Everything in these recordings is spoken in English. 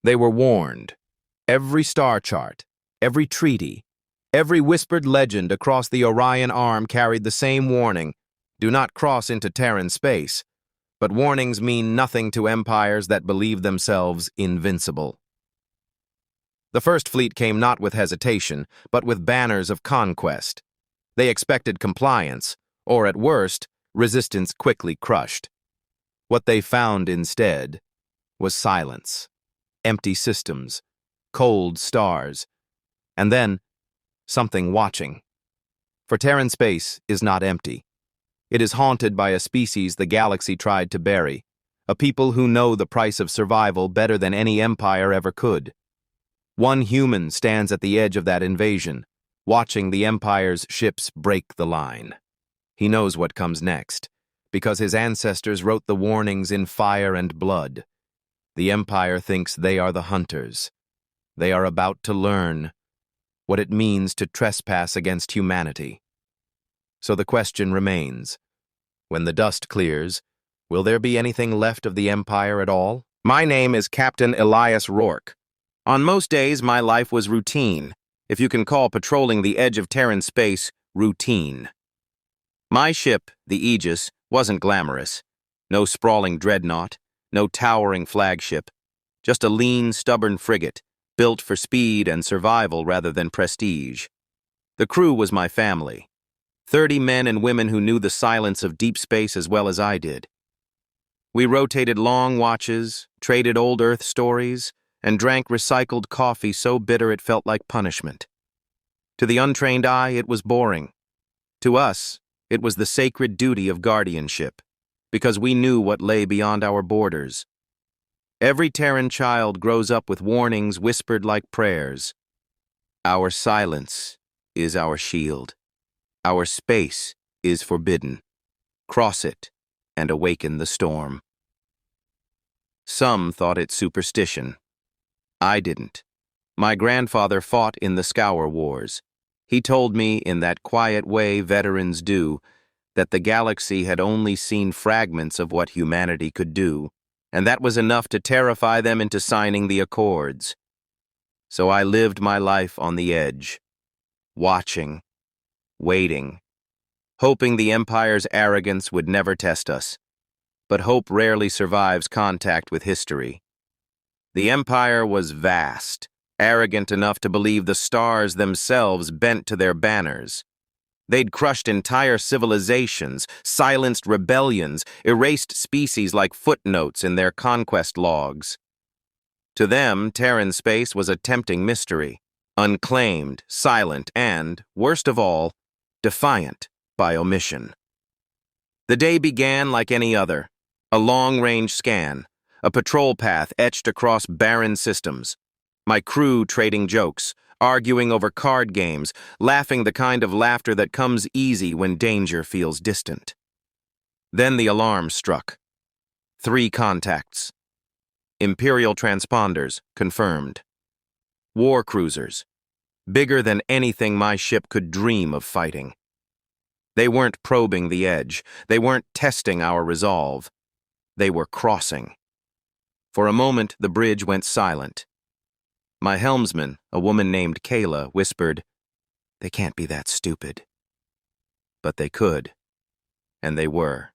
They were warned. Every star chart, every treaty, every whispered legend across the Orion Arm carried the same warning: do not cross into Terran space. But warnings mean nothing to empires that believe themselves invincible. The First Fleet came not with hesitation, but with banners of conquest. They expected compliance, or at worst, resistance quickly crushed. What they found instead was silence, empty systems, cold stars, and then something watching. For Terran space is not empty. It is haunted by a species the galaxy tried to bury, a people who know the price of survival better than any empire ever could. One human stands at the edge of that invasion, watching the Empire's ships break the line. He knows what comes next, because his ancestors wrote the warnings in fire and blood. The Empire thinks they are the hunters. They are about to learn what it means to trespass against humanity. So the question remains, when the dust clears, will there be anything left of the Empire at all? My name is Captain Elias Rourke. On most days, my life was routine, if you can call patrolling the edge of Terran space routine. My ship, the Aegis, wasn't glamorous. No sprawling dreadnought, no towering flagship, just a lean, stubborn frigate, built for speed and survival rather than prestige. The crew was my family. 30 men and women who knew the silence of deep space as well as I did. We rotated long watches, traded old Earth stories, and drank recycled coffee so bitter it felt like punishment. To the untrained eye, it was boring. To us, it was the sacred duty of guardianship, because we knew what lay beyond our borders. Every Terran child grows up with warnings whispered like prayers. Our silence is our shield. Our space is forbidden. Cross it and awaken the storm. Some thought it superstition. I didn't. My grandfather fought in the Scour Wars. He told me, in that quiet way veterans do, that the galaxy had only seen fragments of what humanity could do, and that was enough to terrify them into signing the Accords. So I lived my life on the edge, watching, waiting, hoping the Empire's arrogance would never test us. But hope rarely survives contact with history. The Empire was vast, arrogant enough to believe the stars themselves bent to their banners. They'd crushed entire civilizations, silenced rebellions, erased species like footnotes in their conquest logs. To them, Terran space was a tempting mystery, unclaimed, silent, and, worst of all, defiant by omission. The day began like any other, a long-range scan, a patrol path etched across barren systems. My crew trading jokes, arguing over card games, laughing the kind of laughter that comes easy when danger feels distant. Then the alarm struck. 3 contacts. Imperial transponders, confirmed. War cruisers, bigger than anything my ship could dream of fighting. They weren't probing the edge. They weren't testing our resolve. They were crossing. For a moment, the bridge went silent. My helmsman, a woman named Kayla, whispered, "They can't be that stupid." But they could, and they were.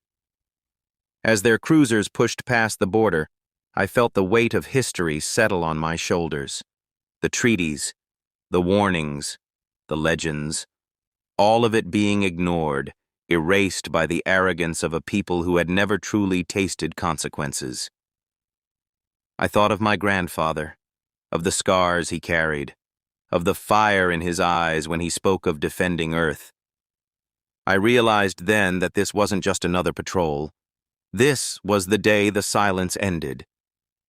As their cruisers pushed past the border, I felt the weight of history settle on my shoulders. The treaties, the warnings, the legends, all of it being ignored, erased by the arrogance of a people who had never truly tasted consequences. I thought of my grandfather, of the scars he carried, of the fire in his eyes when he spoke of defending Earth. I realized then that this wasn't just another patrol. This was the day the silence ended.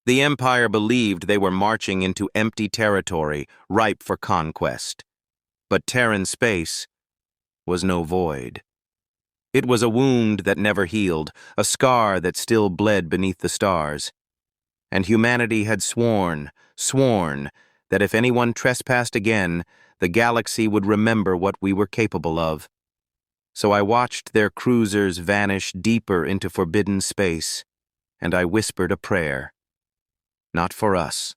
The Empire believed they were marching into empty territory, ripe for conquest. But Terran space was no void. It was a wound that never healed, a scar that still bled beneath the stars. And humanity had sworn that if anyone trespassed again, the galaxy would remember what we were capable of. So I watched their cruisers vanish deeper into forbidden space, and I whispered a prayer. Not for us,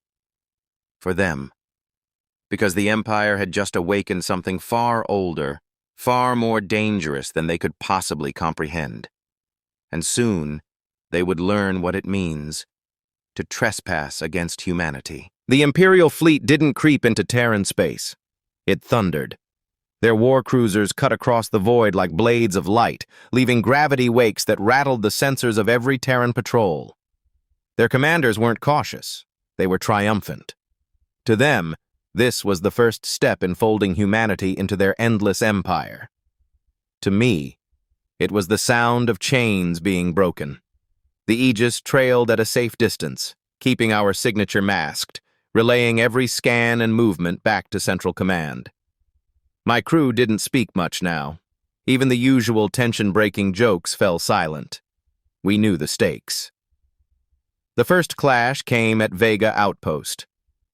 for them. Because the Empire had just awakened something far older, far more dangerous than they could possibly comprehend. And soon, they would learn what it means to trespass against humanity. The Imperial fleet didn't creep into Terran space. It thundered. Their war cruisers cut across the void like blades of light, leaving gravity wakes that rattled the sensors of every Terran patrol. Their commanders weren't cautious. They were triumphant. To them, this was the first step in folding humanity into their endless empire. To me, it was the sound of chains being broken. The Aegis trailed at a safe distance, keeping our signature masked, relaying every scan and movement back to Central Command. My crew didn't speak much now. Even the usual tension-breaking jokes fell silent. We knew the stakes. The first clash came at Vega Outpost.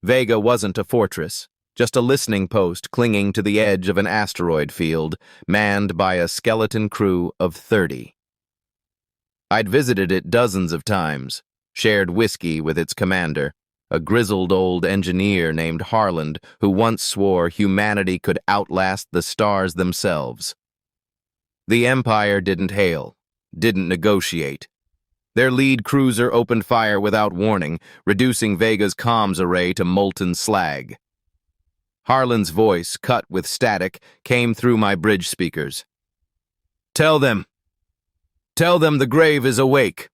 Vega wasn't a fortress, just a listening post clinging to the edge of an asteroid field, manned by a skeleton crew of 30. I'd visited it dozens of times, shared whiskey with its commander, a grizzled old engineer named Harland who once swore humanity could outlast the stars themselves. The Empire didn't hail, didn't negotiate. Their lead cruiser opened fire without warning, reducing Vega's comms array to molten slag. Harland's voice, cut with static, came through my bridge speakers. Tell them the grave is awake."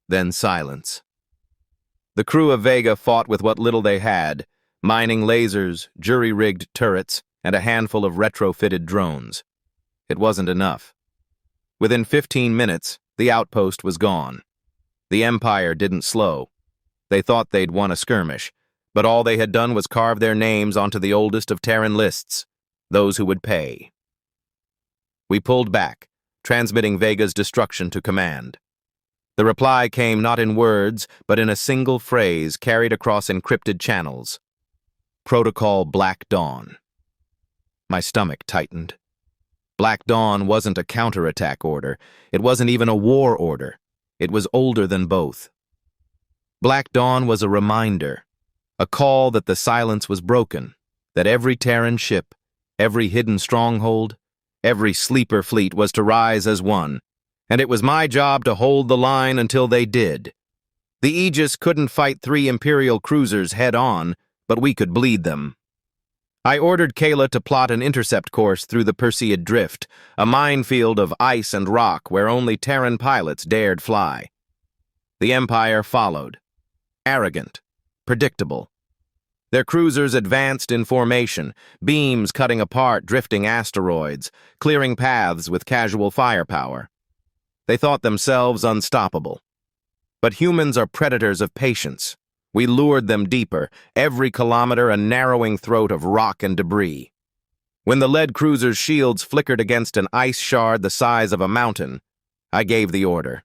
Then silence. The crew of Vega fought with what little they had, mining lasers, jury-rigged turrets, and a handful of retrofitted drones. It wasn't enough. Within 15 minutes, the outpost was gone. The Empire didn't slow. They thought they'd won a skirmish, but all they had done was carve their names onto the oldest of Terran lists, those who would pay. We pulled back, transmitting Vega's destruction to command. The reply came not in words, but in a single phrase carried across encrypted channels. Protocol Black Dawn. My stomach tightened. Black Dawn wasn't a counterattack order. It wasn't even a war order. It was older than both. Black Dawn was a reminder, a call that the silence was broken, that every Terran ship, every hidden stronghold, every sleeper fleet was to rise as one, and it was my job to hold the line until they did. The Aegis couldn't fight 3 Imperial cruisers head-on, but we could bleed them. I ordered Kayla to plot an intercept course through the Perseid Drift, a minefield of ice and rock where only Terran pilots dared fly. The Empire followed. Arrogant, predictable. Their cruisers advanced in formation, beams cutting apart drifting asteroids, clearing paths with casual firepower. They thought themselves unstoppable. But humans are predators of patience. We lured them deeper, every kilometer a narrowing throat of rock and debris. When the lead cruiser's shields flickered against an ice shard the size of a mountain, I gave the order.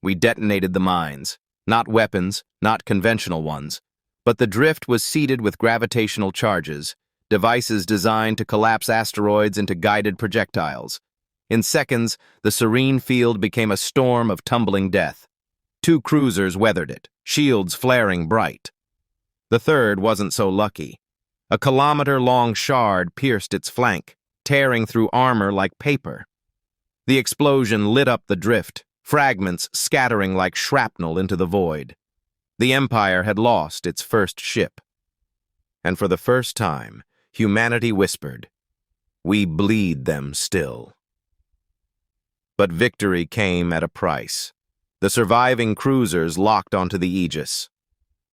We detonated the mines. Not weapons, not conventional ones, but the drift was seeded with gravitational charges, devices designed to collapse asteroids into guided projectiles. In seconds, the serene field became a storm of tumbling death. 2 cruisers weathered it, shields flaring bright. The third wasn't so lucky. A kilometer-long shard pierced its flank, tearing through armor like paper. The explosion lit up the drift, fragments scattering like shrapnel into the void. The Empire had lost its first ship. And for the first time, humanity whispered, "We bleed them still." But victory came at a price. The surviving cruisers locked onto the Aegis.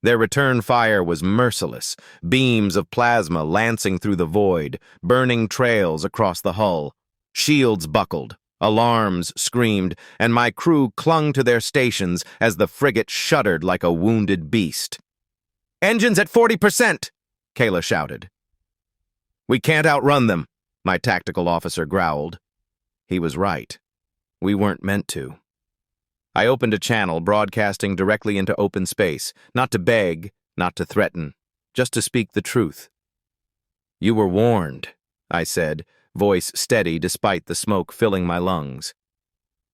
Their return fire was merciless, beams of plasma lancing through the void, burning trails across the hull. Shields buckled, alarms screamed, and my crew clung to their stations as the frigate shuddered like a wounded beast. "Engines at 40%!" Kayla shouted. "We can't outrun them," my tactical officer growled. He was right. We weren't meant to. I opened a channel broadcasting directly into open space, not to beg, not to threaten, just to speak the truth. "You were warned," I said, voice steady despite the smoke filling my lungs.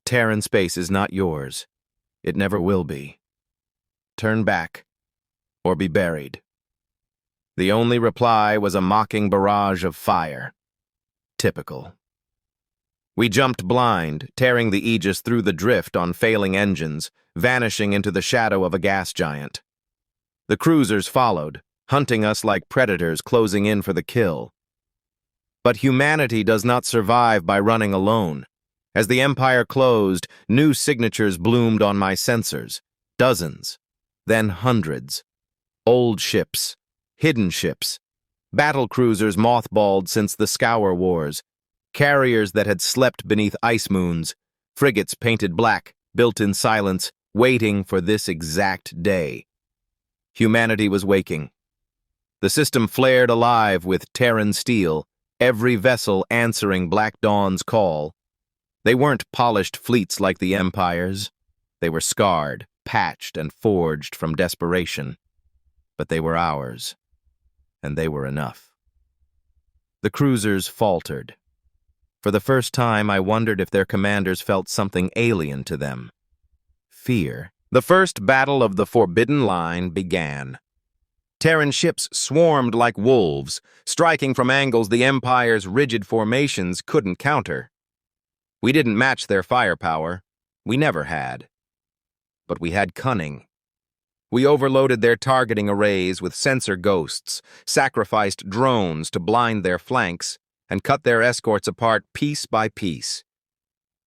"Terran space is not yours. It never will be. Turn back, or be buried." The only reply was a mocking barrage of fire. Typical. We jumped blind, tearing the Aegis through the drift on failing engines, vanishing into the shadow of a gas giant. The cruisers followed, hunting us like predators closing in for the kill. But humanity does not survive by running alone. As the Empire closed, new signatures bloomed on my sensors. Dozens, then hundreds. Old ships, hidden ships, battle cruisers mothballed since the Scour Wars, carriers that had slept beneath ice moons, frigates painted black, built in silence, waiting for this exact day. Humanity was waking. The system flared alive with Terran steel, every vessel answering Black Dawn's call. They weren't polished fleets like the Empire's. They were scarred, patched, and forged from desperation. But they were ours, and they were enough. The cruisers faltered. For the first time, I wondered if their commanders felt something alien to them. Fear. The first battle of the Forbidden Line began. Terran ships swarmed like wolves, striking from angles the Empire's rigid formations couldn't counter. We didn't match their firepower. We never had. But we had cunning. We overloaded their targeting arrays with sensor ghosts, sacrificed drones to blind their flanks, and cut their escorts apart piece by piece.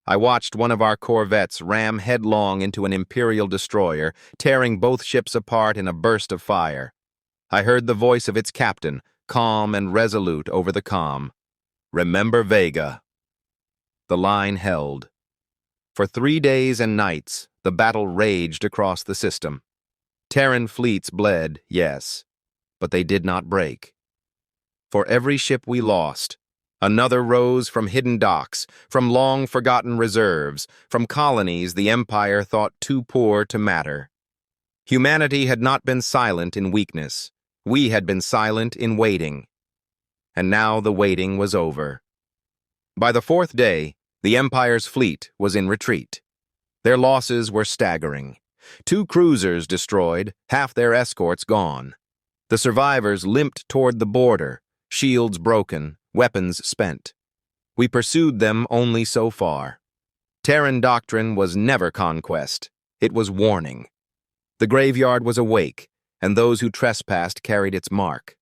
I watched one of our corvettes ram headlong into an Imperial destroyer, tearing both ships apart in a burst of fire. I heard the voice of its captain, calm and resolute over the comm. "Remember Vega." The line held. For 3 days and nights, the battle raged across the system. Terran fleets bled, yes, but they did not break. For every ship we lost, another rose from hidden docks, from long-forgotten reserves, from colonies the Empire thought too poor to matter. Humanity had not been silent in weakness. We had been silent in waiting. And now the waiting was over. By the 4th day, the Empire's fleet was in retreat. Their losses were staggering. 2 cruisers destroyed, half their escorts gone. The survivors limped toward the border, shields broken, weapons spent. We pursued them only so far. Terran doctrine was never conquest. It was warning. The graveyard was awake, and those who trespassed carried its mark.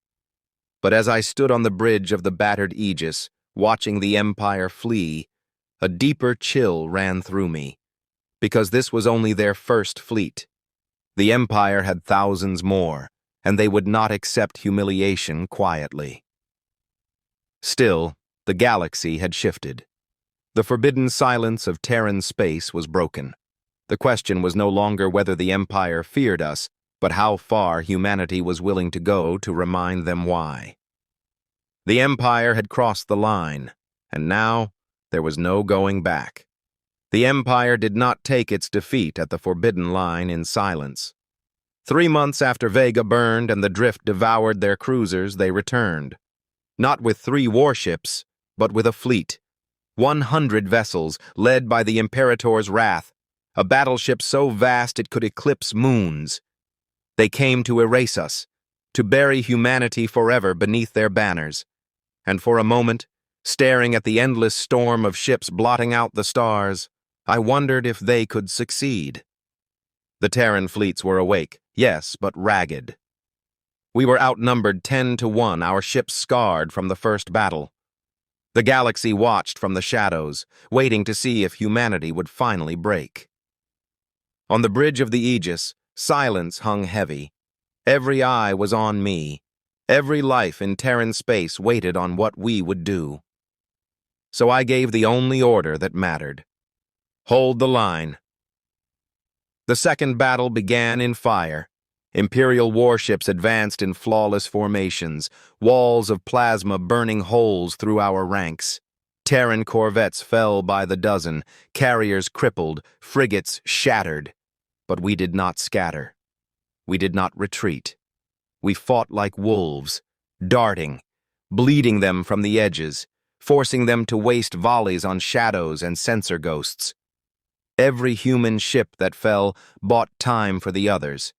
But as I stood on the bridge of the battered Aegis, watching the Empire flee, a deeper chill ran through me, because this was only their first fleet. The Empire had thousands more, and they would not accept humiliation quietly. Still, the galaxy had shifted. The forbidden silence of Terran space was broken. The question was no longer whether the Empire feared us, but how far humanity was willing to go to remind them why. The Empire had crossed the line, and now there was no going back. The Empire did not take its defeat at the Forbidden Line in silence. 3 months after Vega burned and the drift devoured their cruisers, they returned. Not with 3 warships, but with a fleet. 100 vessels, led by the Imperator's wrath, a battleship so vast it could eclipse moons. They came to erase us, to bury humanity forever beneath their banners. And for a moment, staring at the endless storm of ships blotting out the stars, I wondered if they could succeed. The Terran fleets were awake, yes, but ragged. We were outnumbered 10-1, our ships scarred from the first battle. The galaxy watched from the shadows, waiting to see if humanity would finally break. On the bridge of the Aegis, silence hung heavy. Every eye was on me. Every life in Terran space waited on what we would do. So I gave the only order that mattered. Hold the line. The second battle began in fire. Imperial warships advanced in flawless formations, walls of plasma burning holes through our ranks. Terran corvettes fell by the dozen, carriers crippled, frigates shattered. But we did not scatter. We did not retreat. We fought like wolves, darting, bleeding them from the edges, forcing them to waste volleys on shadows and sensor ghosts. Every human ship that fell bought time for the others.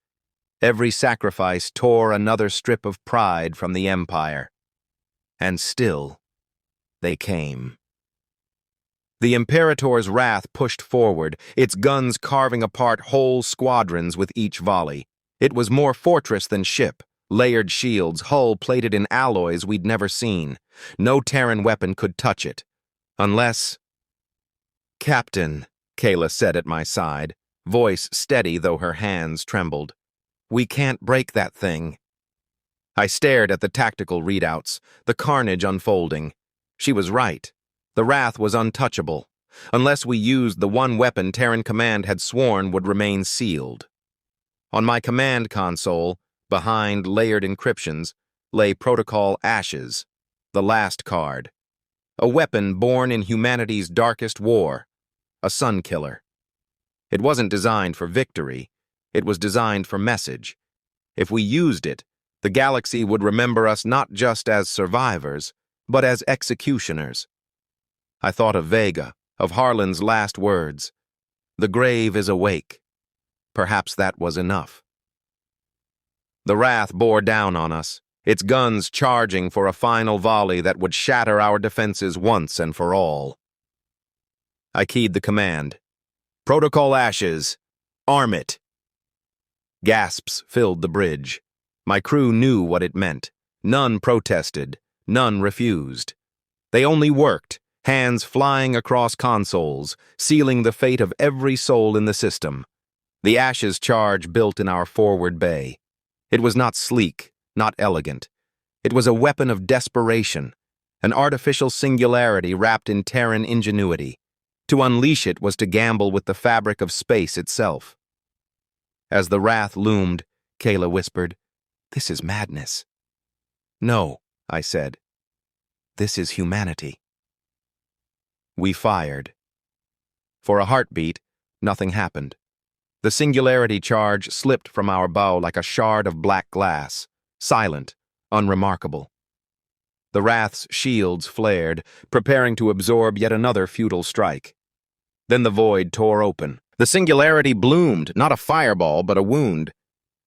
Every sacrifice tore another strip of pride from the Empire. And still, they came. The Imperator's wrath pushed forward, its guns carving apart whole squadrons with each volley. It was more fortress than ship, layered shields, hull plated in alloys we'd never seen. No Terran weapon could touch it. Unless... "Captain," Kayla said at my side, voice steady though her hands trembled. "We can't break that thing." I stared at the tactical readouts, the carnage unfolding. She was right. The Wrath was untouchable, unless we used the one weapon Terran Command had sworn would remain sealed. On my command console, behind layered encryptions, lay Protocol Ashes, the last card. A weapon born in humanity's darkest war, a sun killer. It wasn't designed for victory, it was designed for message. If we used it, the galaxy would remember us not just as survivors, but as executioners. I thought of Vega, of Harlan's last words. "The grave is awake." Perhaps that was enough. The Wrath bore down on us, its guns charging for a final volley that would shatter our defenses once and for all. I keyed the command. "Protocol Ashes, arm it." Gasps filled the bridge. My crew knew what it meant. None protested, none refused. They only worked, hands flying across consoles, sealing the fate of every soul in the system. The Ashes charge built in our forward bay. It was not sleek, not elegant. It was a weapon of desperation, an artificial singularity wrapped in Terran ingenuity. To unleash it was to gamble with the fabric of space itself. As the Wrath loomed, Kayla whispered, "This is madness." "No," I said. "This is humanity." We fired. For a heartbeat, nothing happened. The singularity charge slipped from our bow like a shard of black glass, silent, unremarkable. The Wrath's shields flared, preparing to absorb yet another futile strike. Then the void tore open. The singularity bloomed, not a fireball, but a wound.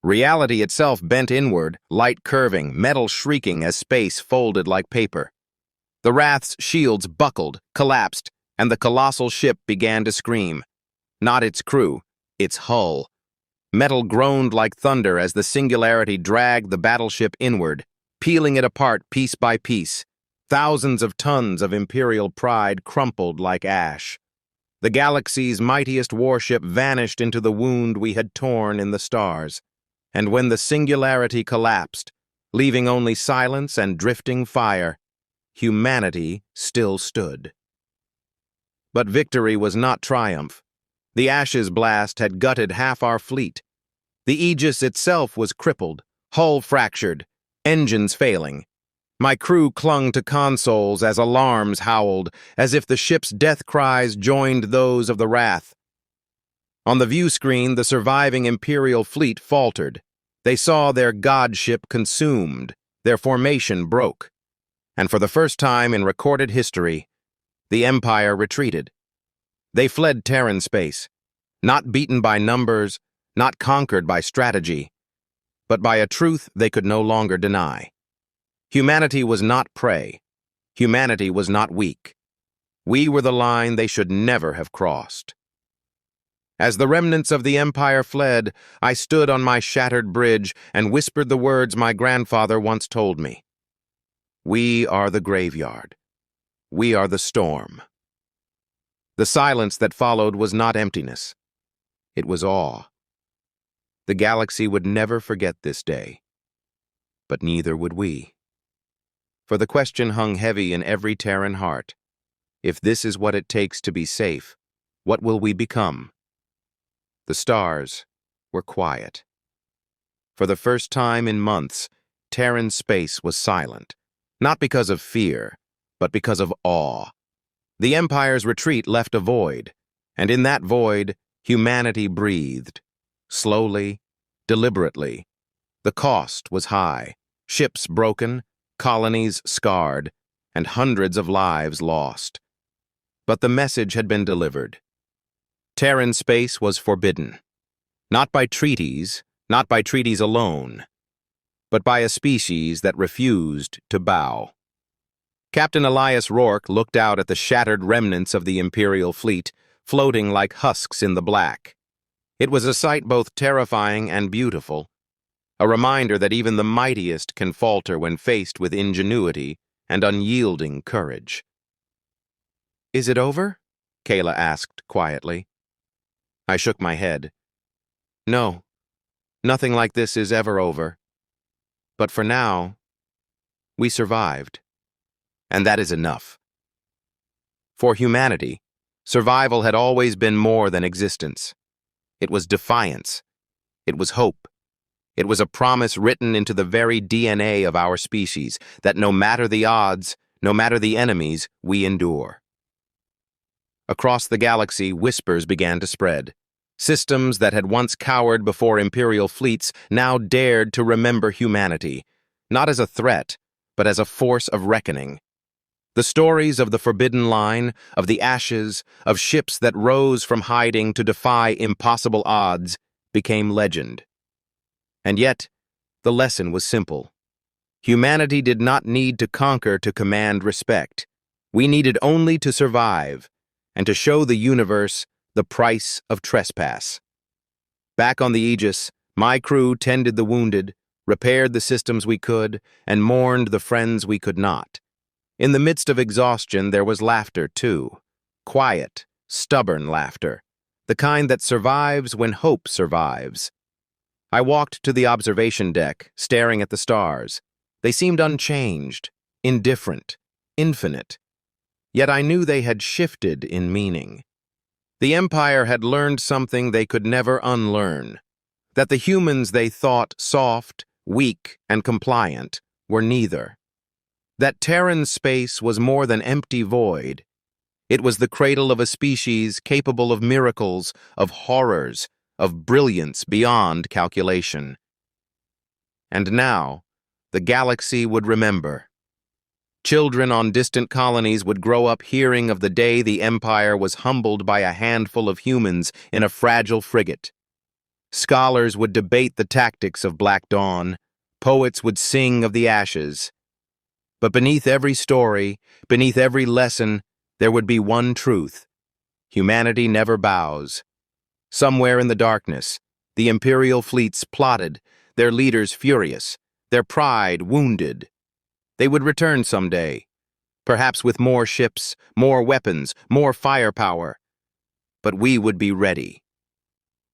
Reality itself bent inward, light curving, metal shrieking as space folded like paper. The Wrath's shields buckled, collapsed, and the colossal ship began to scream. Not its crew, its hull. Metal groaned like thunder as the singularity dragged the battleship inward, peeling it apart piece by piece. Thousands of tons of Imperial pride crumpled like ash. The galaxy's mightiest warship vanished into the wound we had torn in the stars. And when the singularity collapsed, leaving only silence and drifting fire, humanity still stood. But victory was not triumph. The Ashes blast had gutted half our fleet. The Aegis itself was crippled, hull fractured, engines failing. My crew clung to consoles as alarms howled, as if the ship's death cries joined those of the Wrath. On the view screen, the surviving Imperial fleet faltered. They saw their god ship consumed, their formation broke. And for the first time in recorded history, the Empire retreated. They fled Terran space, not beaten by numbers, not conquered by strategy, but by a truth they could no longer deny. Humanity was not prey. Humanity was not weak. We were the line they should never have crossed. As the remnants of the Empire fled, I stood on my shattered bridge and whispered the words my grandfather once told me. "We are the graveyard. We are the storm." The silence that followed was not emptiness. It was awe. The galaxy would never forget this day. But neither would we. For the question hung heavy in every Terran heart. If this is what it takes to be safe, what will we become? The stars were quiet. For the first time in months, Terran space was silent, not because of fear, but because of awe. The Empire's retreat left a void, and in that void, humanity breathed. Slowly, deliberately. The cost was high, ships broken, colonies scarred, and hundreds of lives lost. But the message had been delivered. Terran space was forbidden. Not by treaties, not by treaties alone, but by a species that refused to bow. Captain Elias Rourke looked out at the shattered remnants of the Imperial fleet, floating like husks in the black. It was a sight both terrifying and beautiful, a reminder that even the mightiest can falter when faced with ingenuity and unyielding courage. "Is it over?" Kayla asked quietly. I shook my head. "No, nothing like this is ever over. But for now, we survived. And that is enough." For humanity, survival had always been more than existence. It was defiance. It was hope. It was a promise written into the very DNA of our species that no matter the odds, no matter the enemies, we endure. Across the galaxy, whispers began to spread. Systems that had once cowered before Imperial fleets now dared to remember humanity, not as a threat, but as a force of reckoning. The stories of the Forbidden Line, of the Ashes, of ships that rose from hiding to defy impossible odds, became legend. And yet, the lesson was simple. Humanity did not need to conquer to command respect. We needed only to survive, and to show the universe the price of trespass. Back on the Aegis, my crew tended the wounded, repaired the systems we could, and mourned the friends we could not. In the midst of exhaustion, there was laughter, too. Quiet, stubborn laughter. The kind that survives when hope survives. I walked to the observation deck, staring at the stars. They seemed unchanged, indifferent, infinite. Yet I knew they had shifted in meaning. The Empire had learned something they could never unlearn. That the humans they thought soft, weak, and compliant were neither. That Terran space was more than empty void. It was the cradle of a species capable of miracles, of horrors, of brilliance beyond calculation. And now, the galaxy would remember. Children on distant colonies would grow up hearing of the day the Empire was humbled by a handful of humans in a fragile frigate. Scholars would debate the tactics of Black Dawn. Poets would sing of the ashes. But beneath every story, beneath every lesson, there would be one truth. Humanity never bows. Somewhere in the darkness, the Imperial fleets plotted, their leaders furious, their pride wounded. They would return someday, perhaps with more ships, more weapons, more firepower. But we would be ready.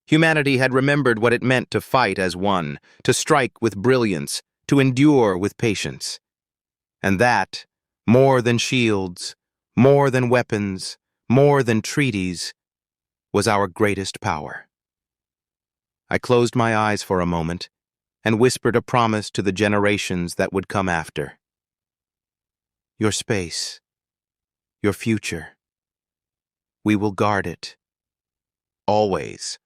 Humanity had remembered what it meant to fight as one, to strike with brilliance, to endure with patience. And that, more than shields, more than weapons, more than treaties, was our greatest power. I closed my eyes for a moment and whispered a promise to the generations that would come after. Your space, your future, we will guard it. Always.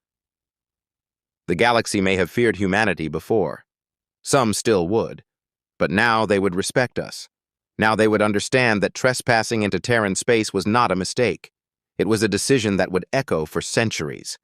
The galaxy may have feared humanity before. Some still would. But now they would respect us. Now they would understand that trespassing into Terran space was not a mistake. It was a decision that would echo for centuries.